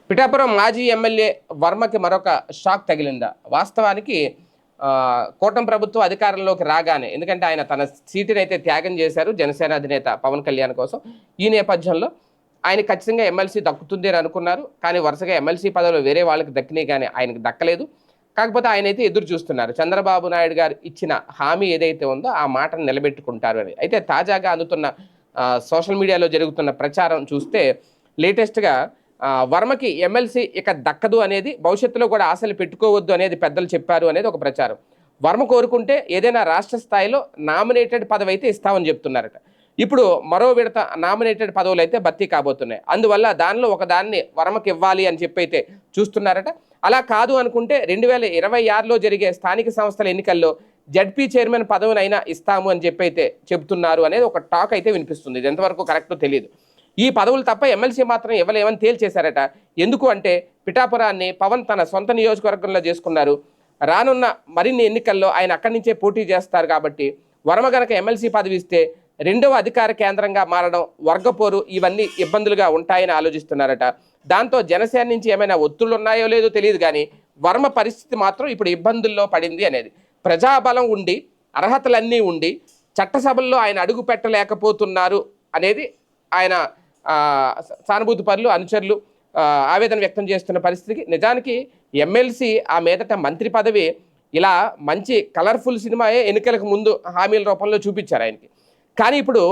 పిఠాపురం మాజీ ఎమ్మెల్యే వర్మకి మరొక షాక్ తగిలిందా? వాస్తవానికి కూటమి ప్రభుత్వం అధికారంలోకి రాగానే, ఎందుకంటే ఆయన తన సీటుని అయితే త్యాగం చేశారు జనసేన అధినేత పవన్ కళ్యాణ్ కోసం. ఈ నేపథ్యంలో ఆయన ఖచ్చితంగా ఎమ్మెల్సీ దక్కుతుంది అని అనుకున్నారు. కానీ వరుసగా ఎమ్మెల్సీ పదవులు వేరే వాళ్ళకి దక్కినాయి, కానీ ఆయనకు దక్కలేదు. కాకపోతే ఆయన అయితే ఎదురు చూస్తున్నారు, చంద్రబాబు నాయుడు గారు ఇచ్చిన హామీ ఏదైతే ఉందో ఆ మాటను నిలబెట్టుకుంటారు అని. అయితే తాజాగా అందుతున్న సోషల్ మీడియాలో జరుగుతున్న ప్రచారం చూస్తే లేటెస్ట్గా వర్మకి ఎమ్మెల్సీ ఇక దక్కదు అనేది, భవిష్యత్తులో కూడా ఆశలు పెట్టుకోవద్దు అనేది పెద్దలు చెప్పారు అనేది ఒక ప్రచారం. వర్మ కోరుకుంటే ఏదైనా రాష్ట్ర స్థాయిలో నామినేటెడ్ పదవి అయితే ఇస్తామని చెప్తున్నారట. ఇప్పుడు మరో విడత నామినేటెడ్ పదవులు అయితే భర్తీ కాబోతున్నాయి. అందువల్ల దానిలో ఒక దాన్ని వర్మకి ఇవ్వాలి అని చెప్పి అయితే చూస్తున్నారట. అలా కాదు అనుకుంటే 2026లో జరిగే స్థానిక సంస్థల ఎన్నికల్లో జడ్పీ చైర్మన్ పదవినైనా ఇస్తాము అని చెప్పి అయితే చెబుతున్నారు అనేది ఒక టాక్ అయితే వినిపిస్తుంది. ఇది ఎంతవరకు కరెక్టో తెలియదు. ఈ పదవులు తప్ప ఎమ్మెల్సీ మాత్రం ఇవ్వలేమని తేల్చేశారట. ఎందుకు అంటే పిఠాపురాన్ని పవన్ తన సొంత నియోజకవర్గంలో చేసుకున్నారు. రానున్న మరిన్ని ఎన్నికల్లో ఆయన అక్కడి నుంచే పోటీ చేస్తారు కాబట్టి వర్మ గనక ఎమ్మెల్సీ పదవి ఇస్తే రెండవ అధికార కేంద్రంగా మారడం, వర్గపోరు ఇవన్నీ ఇబ్బందులుగా ఉంటాయని ఆలోచిస్తున్నారట. దాంతో జనసేన నుంచి ఏమైనా ఒత్తులు ఉన్నాయో లేదో తెలియదు, కానీ వర్మ పరిస్థితి మాత్రం ఇప్పుడు ఇబ్బందుల్లో పడింది అనేది. ప్రజాబలం ఉండి అర్హతలన్నీ ఉండి చట్టసభల్లో ఆయన అడుగు పెట్టలేకపోతున్నారు అనేది ఆయన సానుభూతి పరులు, అనుచరులు ఆవేదన వ్యక్తం చేస్తున్న పరిస్థితికి. నిజానికి ఎమ్మెల్సీ ఆ మీదట మంత్రి పదవి ఇలా మంచి కలర్ఫుల్ సినిమాయే ఎన్నికలకు ముందు హామీల రూపంలో చూపించారు ఆయనకి. కానీ ఇప్పుడు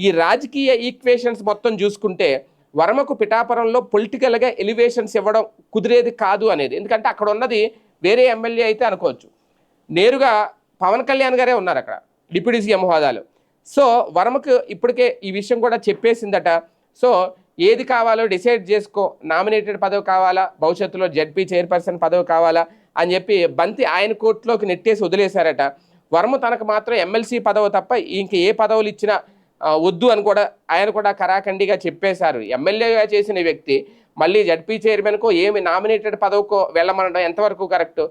ఈ రాజకీయ ఈక్వేషన్స్ మొత్తం చూసుకుంటే వర్మకు పిఠాపురంలో పొలిటికల్గా ఎలివేషన్స్ ఇవ్వడం కుదిరేది కాదు అనేది. ఎందుకంటే అక్కడ ఉన్నది వేరే ఎమ్మెల్యే అయితే అనుకోవచ్చు, నేరుగా పవన్ కళ్యాణ్ గారే ఉన్నారు అక్కడ డిప్యూటీ సీఎం హోదాలో. సో వర్మకు ఇప్పటికే ఈ విషయం కూడా చెప్పేసిందట. సో ఏది కావాలో డిసైడ్ చేసుకో, నామినేటెడ్ పదవి కావాలా, భవిష్యత్తులో జడ్పీ చైర్పర్సన్ పదవి కావాలా అని చెప్పి బంతి ఆయన కోర్టులోకి నెట్టేసి వదిలేశారట. వర్మ తనకు మాత్రం ఎమ్మెల్సీ పదవి తప్ప ఇంక ఏ పదవులు ఇచ్చినా వద్దు అని కూడా ఆయన కూడా కరాఖండిగా చెప్పేశారు. ఎమ్మెల్యేగా చేసిన వ్యక్తి మళ్ళీ జడ్పీ చైర్మన్కో ఏమి నామినేటెడ్ పదవికో వెళ్ళమనడం ఎంతవరకు కరెక్ట్?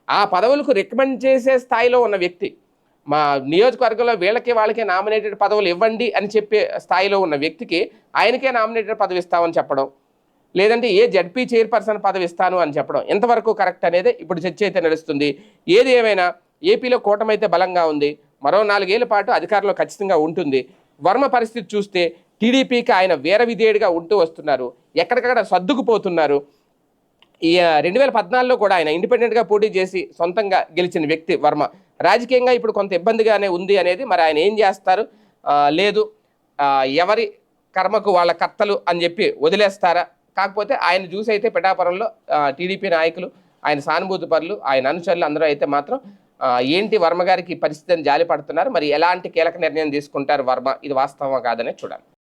ఆ పదవులకు రికమెండ్ చేసే స్థాయిలో ఉన్న వ్యక్తి, మా నియోజకవర్గంలో వాళ్ళకే నామినేటెడ్ పదవులు ఇవ్వండి అని చెప్పే స్థాయిలో ఉన్న వ్యక్తికి ఆయనకే నామినేటెడ్ పదవి ఇస్తామని చెప్పడం, లేదంటే ఏ జడ్పీ చైర్పర్సన్ పదవి ఇస్తాను అని చెప్పడం ఎంతవరకు కరెక్ట్ అనేది ఇప్పుడు చర్చ అయితే నడుస్తుంది. ఏది ఏమైనా ఏపీలో కూటమి అయితే బలంగా ఉంది. మరో 4 ఏళ్ల పాటు అధికారంలో ఖచ్చితంగా ఉంటుంది. వర్మ పరిస్థితి చూస్తే టీడీపీకి ఆయన వేర విధేయుడిగా ఉంటూ వస్తున్నారు, ఎక్కడికక్కడ సర్దుకుపోతున్నారు. ఈ 2014లో కూడా ఆయన ఇండిపెండెంట్గా పోటీ చేసి సొంతంగా గెలిచిన వ్యక్తి వర్మ. రాజకీయంగా ఇప్పుడు కొంత ఇబ్బందిగానే ఉంది అనేది, మరి ఆయన ఏం చేస్తారు, లేదు ఎవరి కర్మకు వాళ్ళ కర్తలు అని చెప్పి వదిలేస్తారా? కాకపోతే ఆయన చూసి అయితే పిఠాపురంలో టీడీపీ నాయకులు, ఆయన సానుభూతి పరులు, ఆయన అనుచరులు అందరూ అయితే మాత్రం ఏంటి వర్మ గారికి పరిస్థితిని జాలి పడుతున్నారు. మరి ఎలాంటి కీలక నిర్ణయం తీసుకుంటారు వర్మ, ఇది వాస్తవం కాదనే చూడాలి.